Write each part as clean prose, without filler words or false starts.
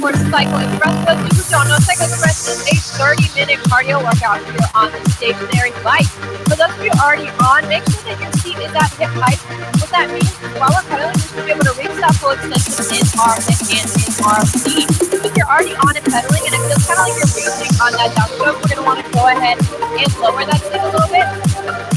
for Cycle Express. For those who don't know, Cycle Express is a 30-minute cardio workout here on the stationary bike. For those of you already on, make sure that your seat is at hip height. What that means is while we're pedaling, we should be able to reach that full extension in our hip and in our seat. If you're already on and pedaling and it feels kind of like you're reaching on that downstroke, we're going to want to go ahead and lower that seat a little bit.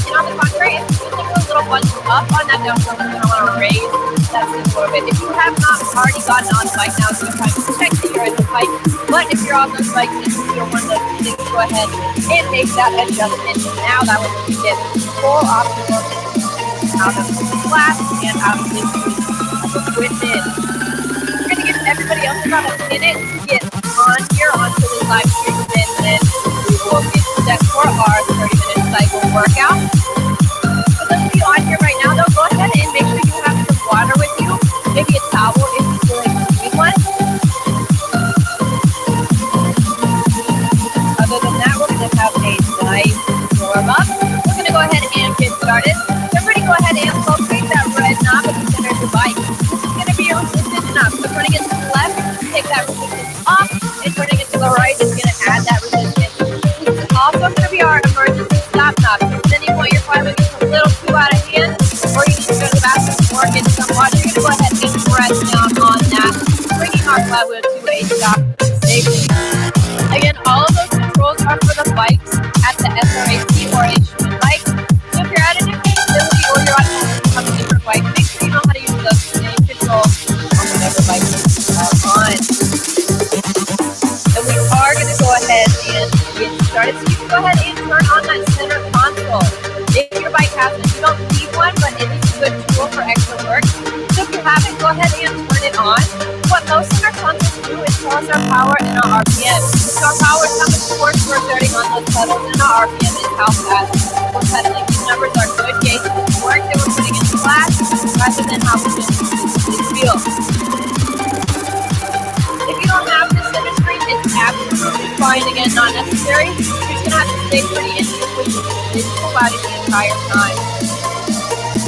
And on the contrary, if it feels like a little bunch up on that downstroke, we're going to want to raise that seat a little bit. If you have not already gotten on the bike now, it's time to check that you're in the bike. But if you're on those bikes and you feel one of those things, go ahead and make that adjustment now. That way you get full optimal out of the class and out of this equipment. We're going to give everybody else about a minute to get on here onto the live stream, and then we will get set for our 30-minute cycle workout. For those of you on here right now, though, go ahead and make sure you have some water with you, maybe a towel if you feel like you need one. Other than that, we're going to have a nice warm-up. We're going to go ahead and get started. Everybody go ahead and locate that red knob at the center of the bike. This is going to be your resistance knob. So turning it to the left, take that resistance off, and turning it to the right is going to add that resistance. This is also going to be our emergency stop knob. At any point your flywheel gets a little too out of hand, or you need to go to the bathroom or get some water, you're going to go ahead and press down on that, bringing our flywheel to a stop safely. Again, all of those controls are for the bikes at the SRAC or instrument bike. So if you're at a new facility or you're at a different bike, make sure you know how to use those same controls on whatever bike you are on. And we are going to go ahead and get started. So you can go ahead and turn on that center console. If your bike has it, you don't need one, but it is a good tool for extra work. So if you have it, go ahead and turn it on. What most center consoles do is tell us our power and our RPM. So our power is how much force we're exerting on those pedals, and our RPM is how fast we're pedaling. These numbers are good gauges of the work that we're putting into class rather than how we just feel. If you don't have this center screen, it's absolutely fine. Again, not necessary. You're just going to have to stay pretty in tune with the digital body the entire time.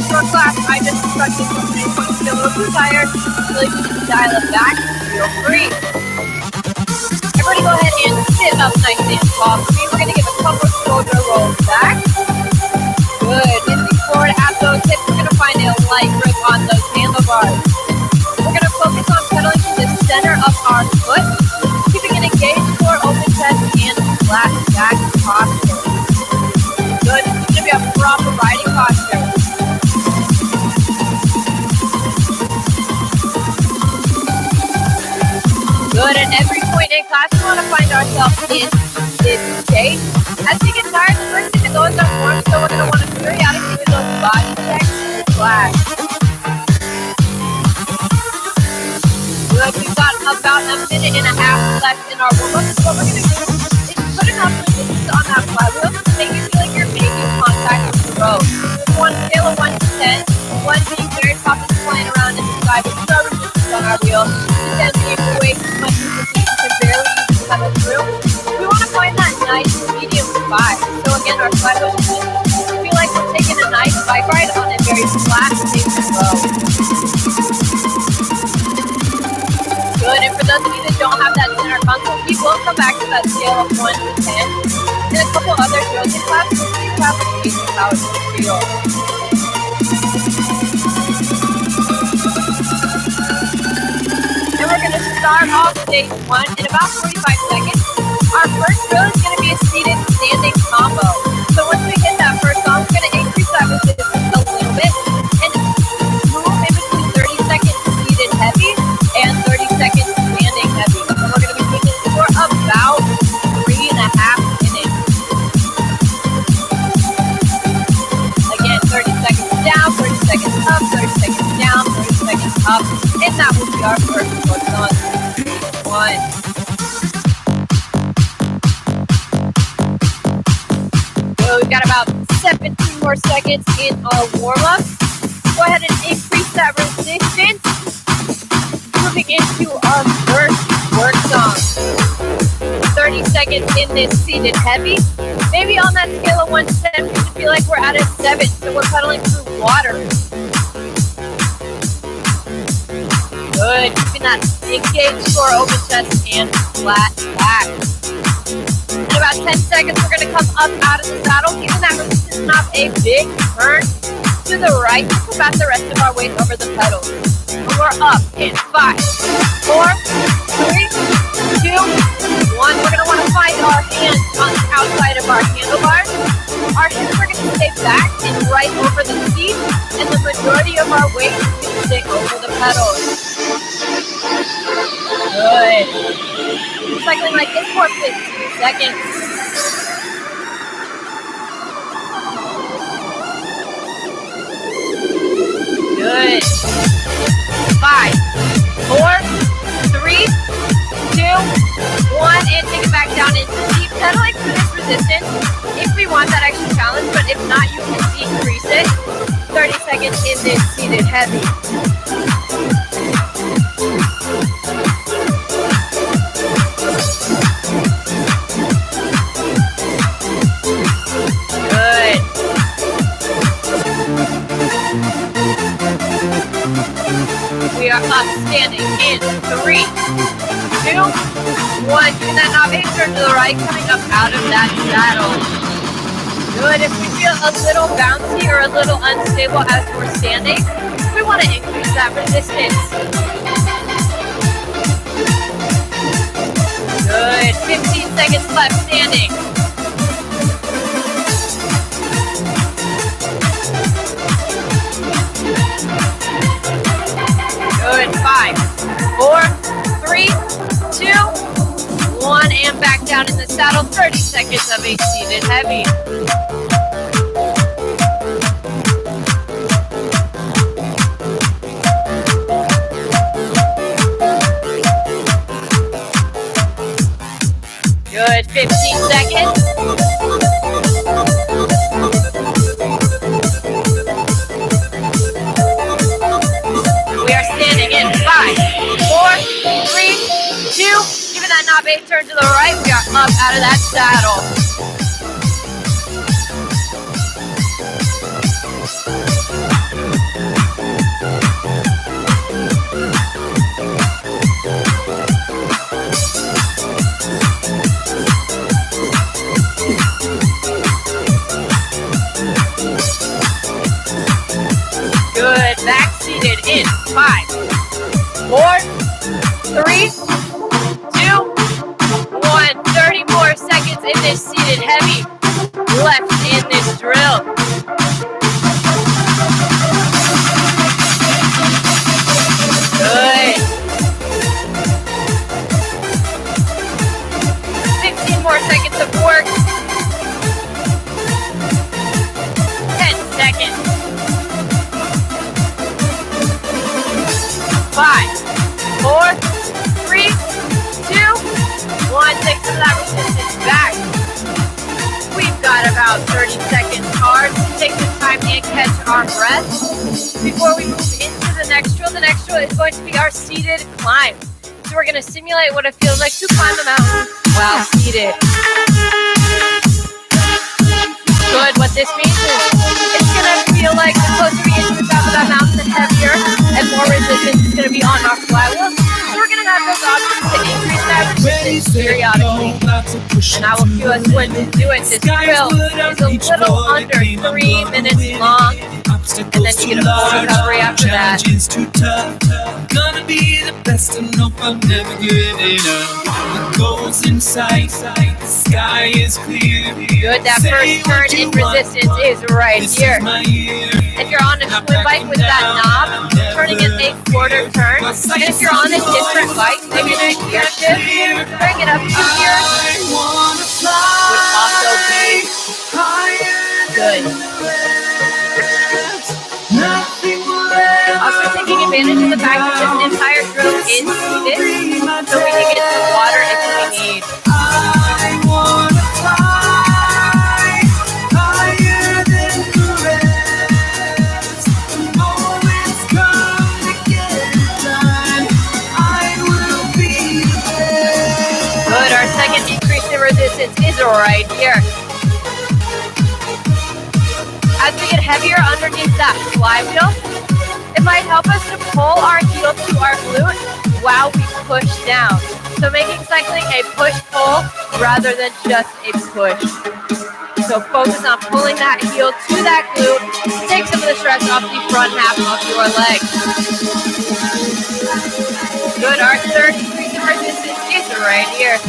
For class, I just instructed you to make one feel a little too tired, so you can dial it back, feel free. Everybody go ahead and sit up nice and tall for me. We're going to give a couple of shoulder rolls back. Good. Inching forward at those hips, we're going to find a light grip on those handlebars. We're going to focus on pedaling to the center of our foot, keeping an engaged core, open chest, and flat back posture. Good. This is going to be a proper riding posture. Good. At every point in class, we want to find ourselves in this state. As we get tired, the first thing to go is our form, so we're going to want to periodically do those body checks in class. Good. We've got about a minute and a half left in our warm-up. So what we're going to do is put enough resistance on that flywheel to make you feel like you're making contact with the road. On a scale of 1 to 10, 1 being very soft and flying around in the sky with no resistance on our wheel, to 10 being way too much resistance to barely even pedal through. We want to find that nice medium spot. So again, our flywheel should feel like we're taking a nice bike ride on a very flat, safe road. Good, and for those of you that don't have that center console, we will come back to that scale of 1 to 10. And a couple other drills in class, so you have a taste of how it's going to feel. And we're going to start off stage 1 in about 45 seconds. Our first drill is going to be a seated standing combo. So once we hit that first song, we're going to increase that resistance a little bit and move in between 30 seconds seated heavy and 30 seconds standing heavy. So we're going to be doing this for about 3.5 minutes. Again, 30 seconds down, 30 seconds up, 30 seconds down, 30 seconds up, and that will be our first course on stage 1. So we've got about 17 more seconds in our warm-up. Go ahead and increase that resistance. Moving into our first work song. 30 seconds in this seated heavy. Maybe on that scale of 1 to 10, we should feel like we're at a 7, so we're pedaling through water. Good. Keep looking at engaged core, open chest, and flat back. In about 10 seconds, we're going to come up out of the saddle, giving that resistance knob a big turn to the right to combat the rest of our weight over the pedals. And we're up in 5, 4, 3, 2, 1. We're going to want to find our hands on the outside of our handlebars. Our hips are going to stay back and right over the seat, and the majority of our weight is going to stick over the pedals. Good. Cycling like this for 15 seconds. Good. 5, 4, 3, 2, 1, and take it back down into the seat. Pedaling for this resistance if we want that extra challenge, but if not, you can decrease it. 30 seconds in this seated heavy. Good. We are up, standing in 3, 2, 1. Giving that knob a turn to the right, coming up out of that saddle. Good. If we feel a little bouncy or a little unstable as we're standing, we want to increase that resistance. Good. 15 seconds left standing. Good. 5, 4, 3, 2, 1, and back down in the saddle. 30 seconds of a seated heavy. Good. 15 seconds. We are standing in 5, 4, 3, 2. Giving that knob a turn to the right. We are up out of that saddle. Good. Back seated in 5, 4, 3, 2, 1. 30 more seconds in this seated heavy. Left in this drill. Good. 16 more seconds of work. 10 seconds. 5, 4, 3, 2, 1. Take some of that resistance back. We've got about 30 seconds hard to take this time and catch our breath before we move into the next drill. The next drill is going to be our seated climb. So we're going to simulate what it feels like to climb a mountain while seated. Good. What this means is it's going to feel like the closer we get to the top of that mountain, the heavier and more resistance is going to be on our flywheel. So we're going to have those options to increase that resistance periodically. And I will cue us when to do it. This drill is a little under 3 minutes long. And then you get a full recovery after that. Gonna be the best and hope I'm never giving up. The goal's in sight, the sky is clear. Good, that first turn in resistance is right here. If you're on a swim bike with that knob, turning it a quarter turn. And if you're on a different bike, maybe a gear shift, bring it up 2 gears would also be good. Also taking advantage of the fact that this entire drill is seated, so we can get some water if we need. I wanna fly higher than the rest. The moment's come to get it done. I will be the best. Good, our second increase in resistance is right here. As we get heavier underneath that flywheel, it might help us to pull our heel to our glute while we push down. So making cycling a push-pull rather than just a push. So focus on pulling that heel to that glute. Take some of the stress off the front half of your leg. Good, our third increase in resistance is right here.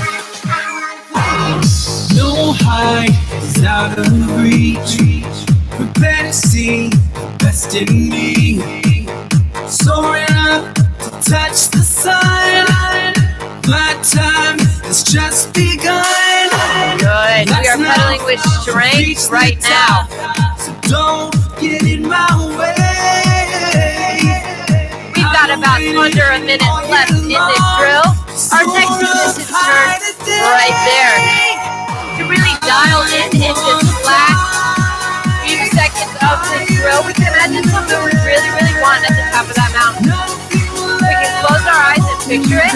No height is out of reach. Prepare to see the best in me. Soaring up to touch the sun. My time has just begun. Good. We are pedaling with strength right now. So don't get in my way. We've got about under a minute left in this drill. Our next resistance turn right there. To really dial in this last few seconds of this drill, we can imagine something we really, really want at the top of that mountain. We can close our eyes and picture it.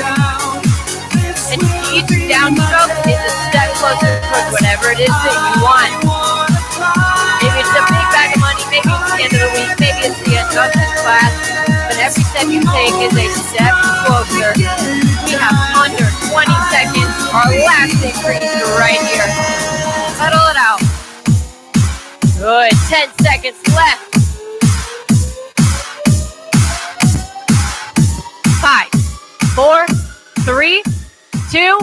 And each downstroke is a step closer towards whatever it is that you want. Maybe it's a big bag of money, maybe it's the end of the week, maybe it's the end of this class. But every step you take is a step closer. We have under 20 seconds, our last increase right here. Pedal it out. Good, 10 seconds left. 5, 4, 3, 2,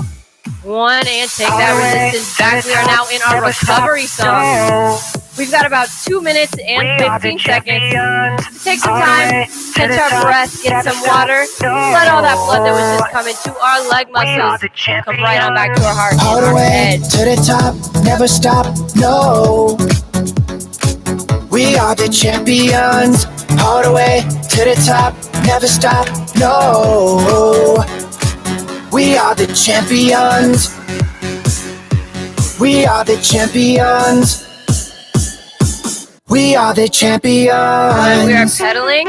1, and take that resistance back. We are now in our recovery zone. We've got about 2 minutes and 15 seconds to take some time, catch our breath, get some water, let all that blood that was just coming to our leg muscles come right on back to our heart all and the our way head. to the top, never stop, no. We are the champions, all the way to the top, never stop, no. We are the champions. We are the champions. We are the champions. We are pedaling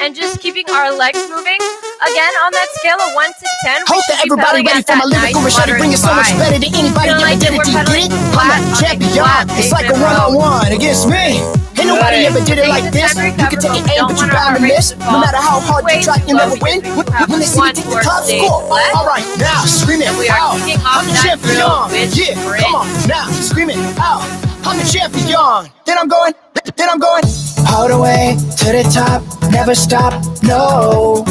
and just keeping our legs moving. Again, on that scale of 1 to 10, we Hope should that be everybody pedaling ready at for my that lyrical nice machete, bring it so much 5. better than anybody Feeling ever like did that it. we're Do you get pedaling it? I'm flat a on a champion. flat It's like a pavement road. one-on-one against me. Ain't nobody ever did it like this. You can take an aim, but you bound to miss. No matter how hard you try, you never win. When they see you take the top score. All right, now scream it We are out. kicking off I'm the that drill champion. with Yeah, sprint. come on, now scream it out. I'm the champion. Then I'm going all the way to the top, never stop, no.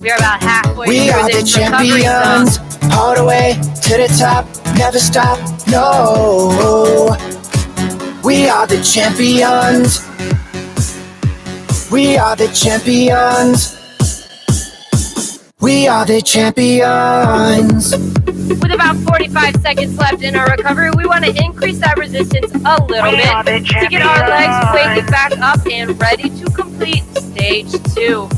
We are about halfway We through are the this recovery zone. champions, all the way to the top, never stop, no. We are the champions. We are the champions. We are the champions. With about 45 seconds left in our recovery, we want to increase that resistance a little bit to get our legs weighted back up and ready to complete stage 2.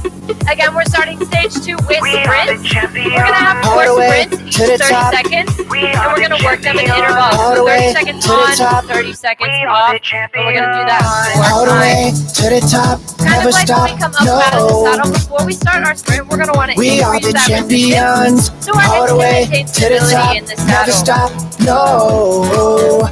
Again, we're starting stage 2 with sprints. We're going to have 4 sprints, each 30 seconds, and we're going to work them in intervals. So 30 seconds on, 30 seconds off, and we're going to do that 4 All the way times. to the top, Kind never of like when stop, we come up out of the saddle, no. before we start our sprint, we're going to want to We are increase the that champions, resistance so our all hips the can way maintain to the top, stability in the never saddle. stop, no.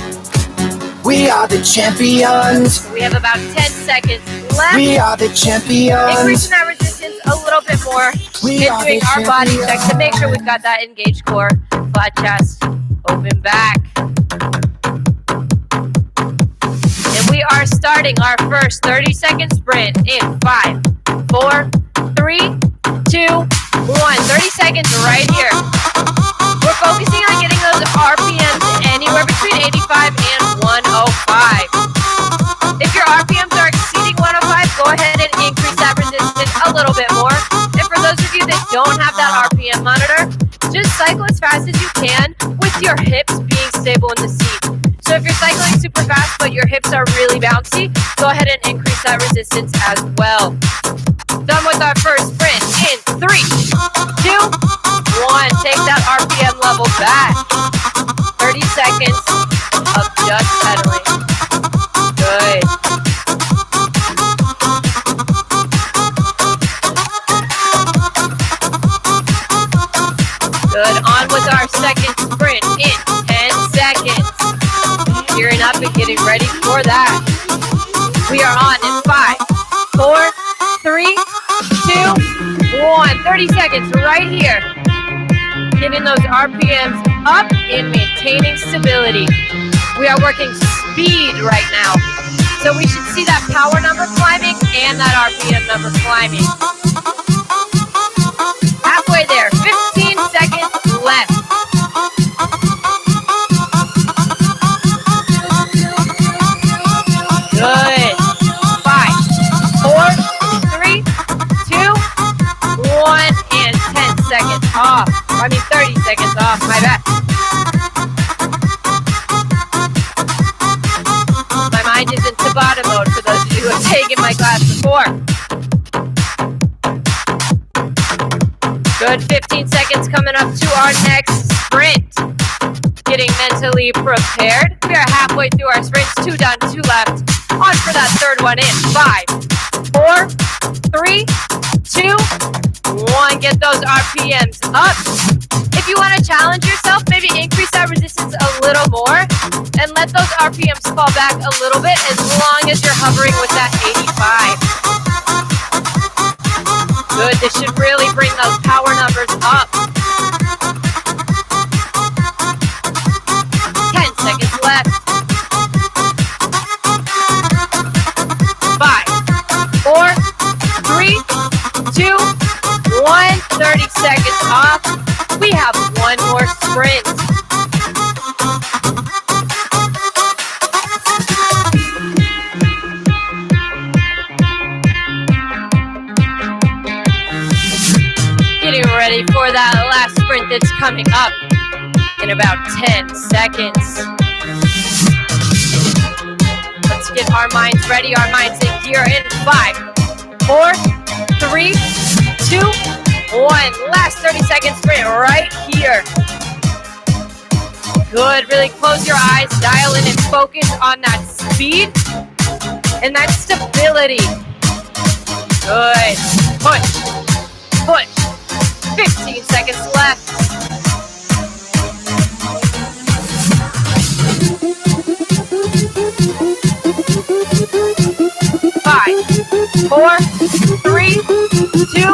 We are the champions. We have about 10 seconds left. We are the champions. Increasing that resistance a little bit more We and are doing the our body champions. check to make sure we've got that engaged core, flat chest, open back. And we are starting our first 30-second sprint in 5, 4, 3, 2, 1. 30 seconds right here. We're focusing on getting those RPMs anywhere between 85 and 105. If your RPMs are exceeding 105, go ahead and increase that resistance a little bit more. And for those of you that don't have that RPM monitor, just cycle as fast as you can with your hips being stable in the seat. So if you're cycling super fast but your hips are really bouncy, go ahead and increase that resistance as well. Done with our first sprint in 3, 2, 1. Take that RPM level back. 30 seconds of just pedaling. Good. Good. On with our second sprint in 10 seconds. Gearing up and getting ready for that. We are on in 5, 4, 3, 2, 1. 30 seconds right here. Getting those RPMs up and maintaining stability. We are working speed right now. So we should see that power number climbing and that RPM number climbing. Halfway there, 15 seconds left. Good. 5, 4, 3, 2, 1, and 10 seconds off. 30 seconds off, my bad. My mind is in Tabata mode for those of you who have taken my class before. Good, 15 seconds coming up to our next sprint. Getting mentally prepared. We are halfway through our sprints, 2 done, 2 left. On for that third one in 5, 4, 3, 2, 1. Get those RPMs up. If you want to challenge yourself, maybe increase that resistance a little more and let those RPMs fall back a little bit as long as you're hovering with that 85. Good, this should really bring those power numbers up. 10 seconds left. 5, 4, 3, 2, 1. 30 seconds off. We have one more sprint. Getting ready for that last sprint that's coming up in about 10 seconds. Let's get our minds ready, our minds in gear in 5, 4, 3, 2, 1. Last 30 second sprint right here. Good, really close your eyes, dial in and focus on that speed and that stability. Good, push, push. 15 seconds left. 5, 4, 3, 2,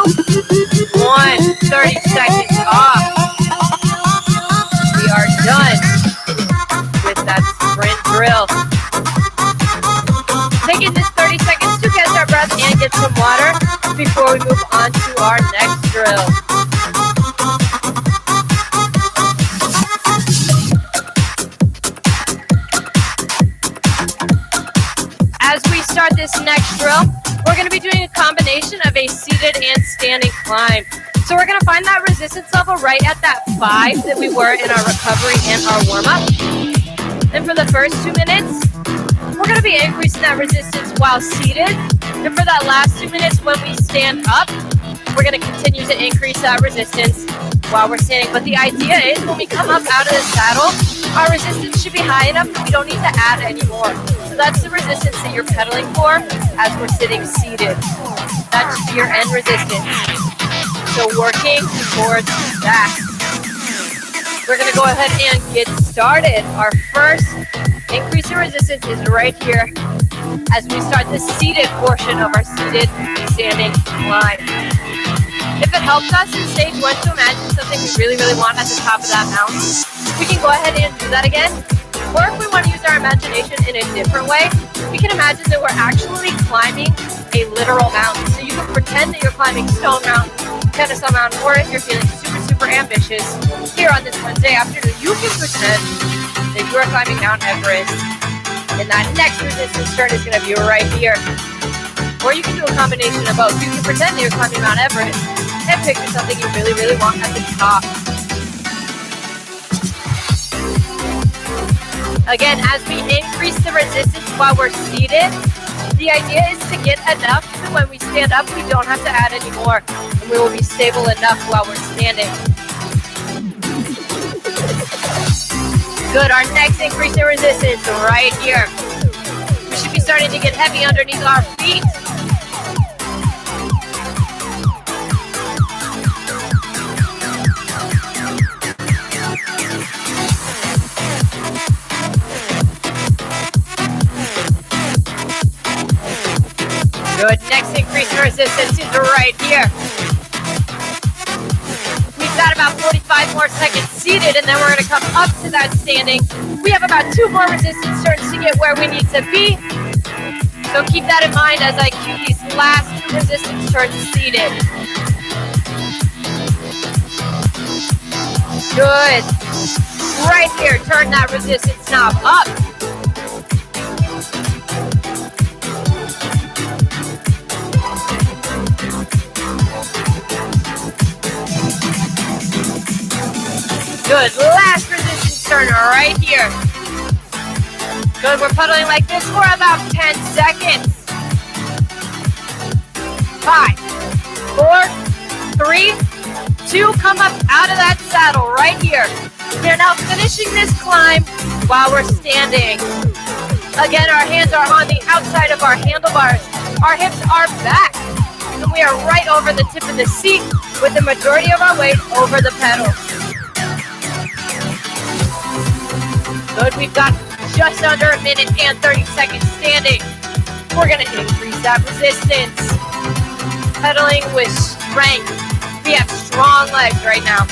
1. 30 seconds off. We are done with that sprint drill. Taking this 30 seconds to catch our breath and get some water before we move on to our next drill. As we start this next drill, we're going to be doing a combination of a seated and standing climb. So we're going to find that resistance level right at that 5 that we were in our recovery and our warm-up. Then for the first 2 minutes, we're going to be increasing that resistance while seated. And for that last 2 minutes when we stand up, we're going to continue to increase that resistance while we're standing. But the idea is when we come up out of the saddle, our resistance should be high enough that we don't need to add any more. So that's the resistance that you're pedaling for as we're sitting seated. That should be your end resistance. So working towards that. We're going to go ahead and get started. Our first increase in resistance is right here as we start the seated portion of our seated standing climb. If it helps us in stage 1 to imagine something we really, really want at the top of that mountain, we can go ahead and do that again. Or if we want to use our imagination in a different way, we can imagine that we're actually climbing a literal mountain. So you can pretend that you're climbing Stone Mountain, Kennesaw Mountain, or if you're feeling super, super ambitious here on this Wednesday afternoon, you can pretend that you are climbing Mount Everest. And that next resistance turn is going to be right here. Or you can do a combination of both. You can pretend that you're climbing Mount Everest and picture something you really, really want at the top. Again, as we increase the resistance while we're seated, the idea is to get enough so when we stand up, we don't have to add any more, and we will be stable enough while we're standing. Good, our next increase in resistance right here. We should be starting to get heavy underneath our feet. Good. Next increase in resistance is right here. We've got about 45 more seconds seated, and then we're going to come up to that standing. We have about 2 more resistance turns to get where we need to be. So keep that in mind as I cue these last 2 resistance turns seated. Good. Right here, turn that resistance knob up. Good. Last resistance turn right here. Good. We're pedaling like this for about 10 seconds. 5, 4, 3, 2. Come up out of that saddle right here. We are now finishing this climb while we're standing. Again, our hands are on the outside of our handlebars. Our hips are back. And we are right over the tip of the seat with the majority of our weight over the pedal. Good, we've got just under 1 minute and 30 seconds standing. We're gonna increase that resistance. Pedaling with strength. We have strong legs right now.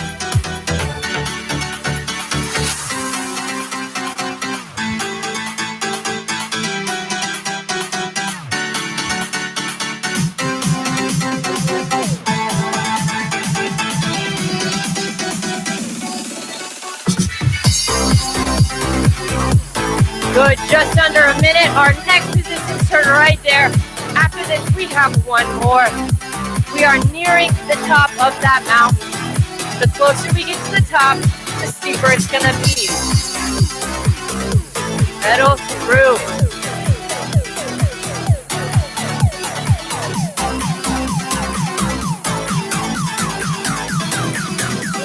Good, just under 1 minute. Our next resistance turn right there. After this, we have 1 more. We are nearing the top of that mountain. The closer we get to the top, the steeper it's gonna be. Pedal through.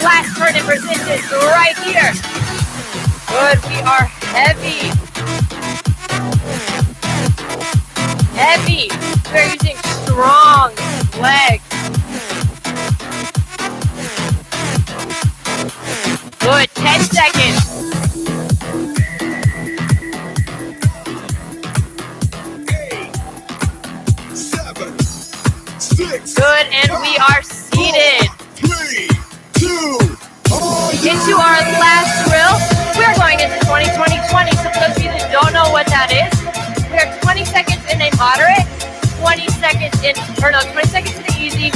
Last turn in resistance right here. Good, we are heavy. Heavy. We're using strong legs. Good, 10 seconds. Good, and we are seated. 3, 2, into our last drill. We are going into 20-20-20. So for those of you that don't know what that is, we are 20 seconds in a moderate, 20 seconds in the easy,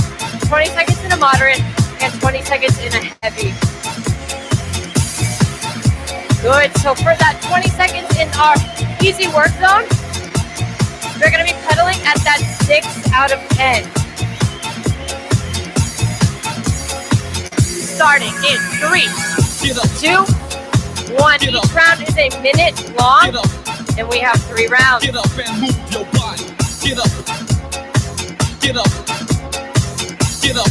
20 seconds in a moderate, and 20 seconds in a heavy. Good, so for that 20 seconds in our easy work zone, we're gonna be pedaling at that 6 out of 10. Starting in 3, 2, 1. Each round is a minute long, and we have 3 rounds. get up and move your body. Get up. Get up. Get up.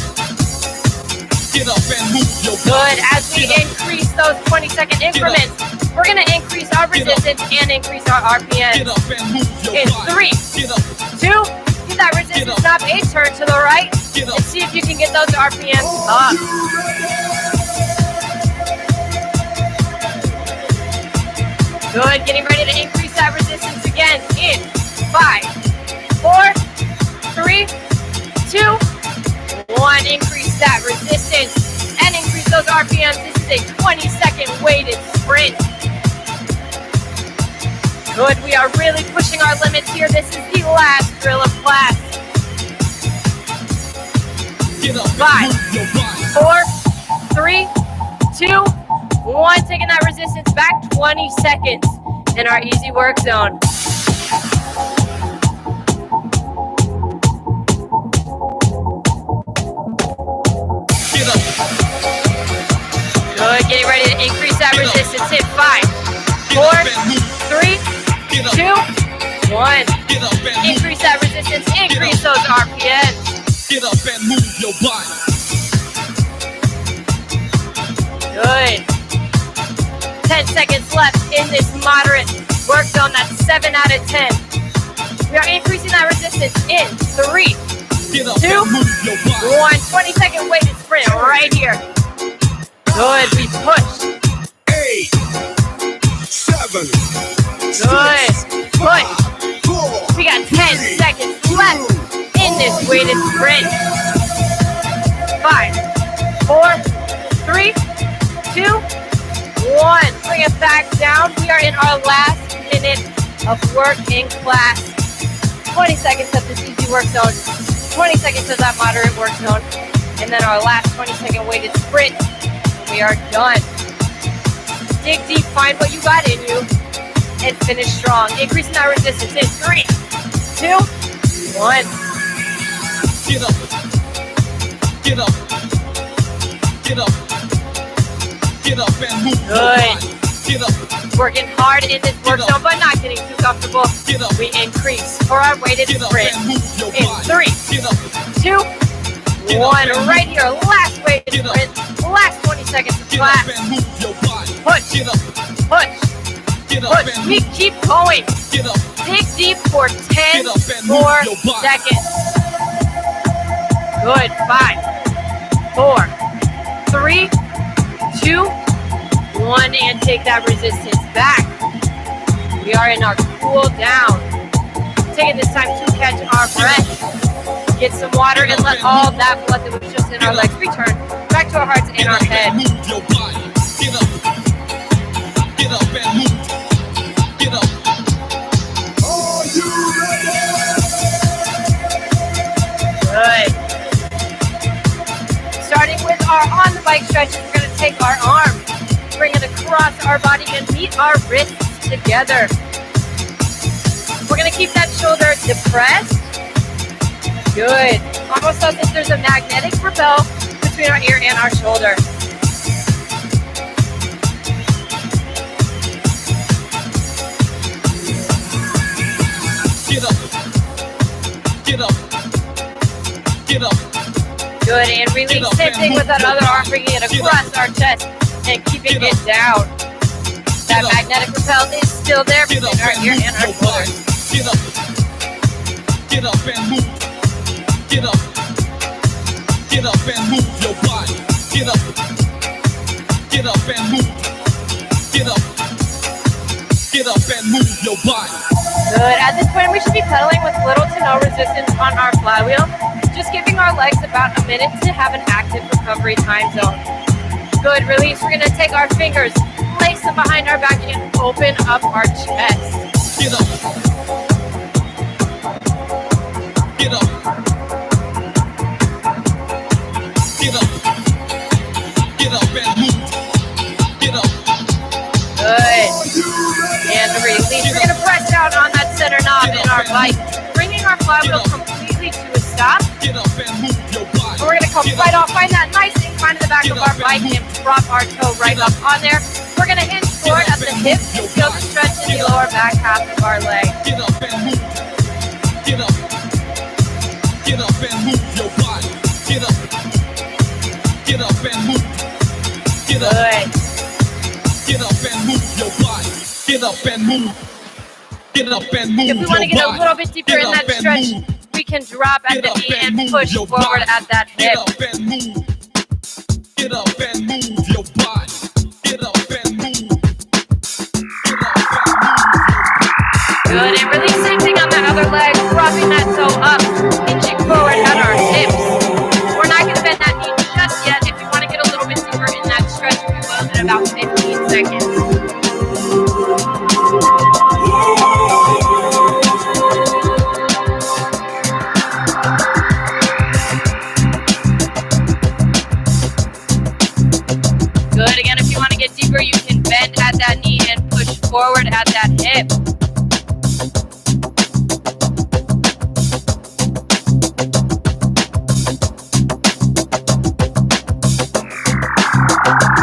Get up and move your body. Good. As we increase those 20-second increments, we're going to increase our resistance and increase our RPM. Get up and move your In body. 3, Get up. 2, give that resistance knob a turn to the right, and see if you can get those RPMs up. Good, getting ready to increase that resistance again in 5, 4, 3, 2, 1. Increase that resistance and increase those RPMs. This is a 20-second weighted sprint. Good, we are really pushing our limits here. This is the last drill of class. Get up. 5, 4, 3, 2, 1. Taking that resistance back, 20 seconds in our easy work zone. Get up. Good, getting ready to increase that resistance in 5, 4, 3, 2, 1. Get up and move. Increase that resistance, increase those RPMs. Get up and move your body. Good. 10 seconds left in this moderate work zone. That's 7 out of 10. We are increasing that resistance in 3, Get up 2, and move your body. 1. 20-second weighted sprint right here. Good, we push. 8, 7, Good. Push. 4, We got 10 seconds left. weighted sprint. 5, 4, 3, 2, 1. Bring it back down. We are in our last minute of work in class. 20 seconds of this easy work zone, 20 seconds of that moderate work zone, and then our last 20-second weighted sprint. We are done. Dig deep, find what you got in you, and finish strong. Increasing that resistance in 3, 2, 1. Get up. Get up. Get up. Get up and move. Good. Get up. Working hard in this work zone, but not getting too comfortable. We increase for our weighted sprint in 3, 2, 1. Right here, last weighted sprint, last 20 seconds of class. Push, push, push. We keep going. Dig deep for 10 more seconds. Good. 5, 4, 3, 2, 1, and take that resistance back. We are in our cool down. Taking this time to catch our breath. Get some water and let all that blood that was just in our legs return back to our hearts and our head. Move your body. Get up. Get up and move. Get up. Are you ready? Good. Starting with our on the bike stretches, we're going to take our arms, bring it across our body and meet our wrists together. We're going to keep that shoulder depressed. Good. Almost as if there's a magnetic repel between our ear and our shoulder. Get up. Get up. Get up. Good, and release. Same thing with that other arm, bringing it across our chest and keeping it down. That magnetic repel is still there between our ear and our shoulder. Get up. Get up and move. Get up. Get up and move your body. Get up. Get up and move. Get up. Get up and move your body. Good. At this point, we should be pedaling with little to no resistance on our flywheel, just giving our legs about a minute to have an active recovery time zone. Good. Release. We're going to take our fingers, place them behind our back, and open up our chest. Get up. Get up. Get up. Get up and move. Get up. Good. And release. We're going to press down on that center knob in our bike, bringing our flywheel completely to a stop. Get up and move your body. We're going to come right off, find that nice incline in the back of our bike and drop our toe right up on there. We're going to hinge forward at the hips and feel the stretch in the lower back half of our leg. Get up and move. Get up. Get up and move your body. Get up. Get up and move. Get up. Good. Get up and move your body. Get up and move. Get up and move. If we want to get a little bit deeper in that stretch, we can drop at the knee and push forward at that hip. Get up and move. Get up and move your body. Get up and move. Get up and move. Good. And release. Same thing on that other leg, dropping that toe up, hinging forward at our hips. We're not going to bend that knee just yet. If you want to get a little bit deeper in that stretch, we will in about 15 seconds. Good. Again, if you want to get deeper, you can bend at that knee and push forward at that hip.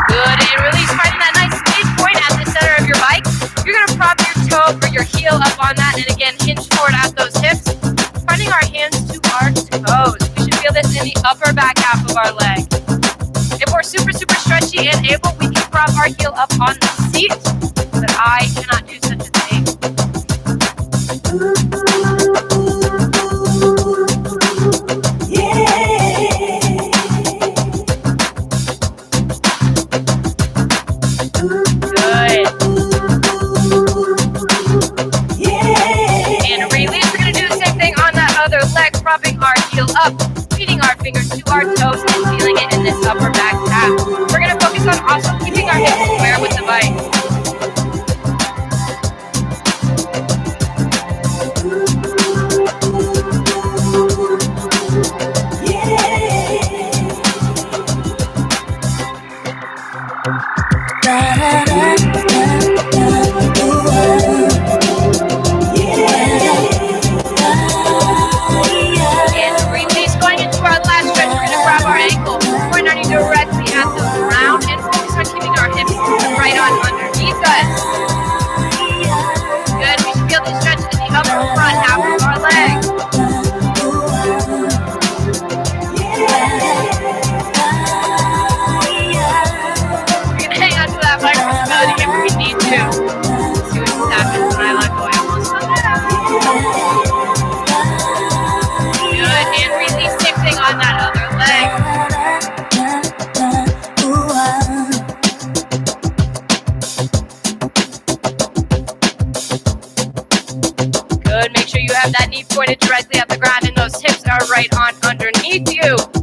Good. And release. Finding that nice midpoint at the center of your bike. You're going to prop your toe or your heel up on that, and again, hinge forward at those hips. Running our hands to our toes. We should feel this in the upper back half of our leg. If we're super stretchy and able, we can prop our heel up on the seat, but I cannot do such a thing. Good. And release. We're going to do the same thing on that other leg, propping our heel up, feeding our fingers to our toes and feeling it in this upper back calf. We're going to focus on also keeping our hips square with the bike. That knee pointed directly at the ground and those hips are right on underneath you.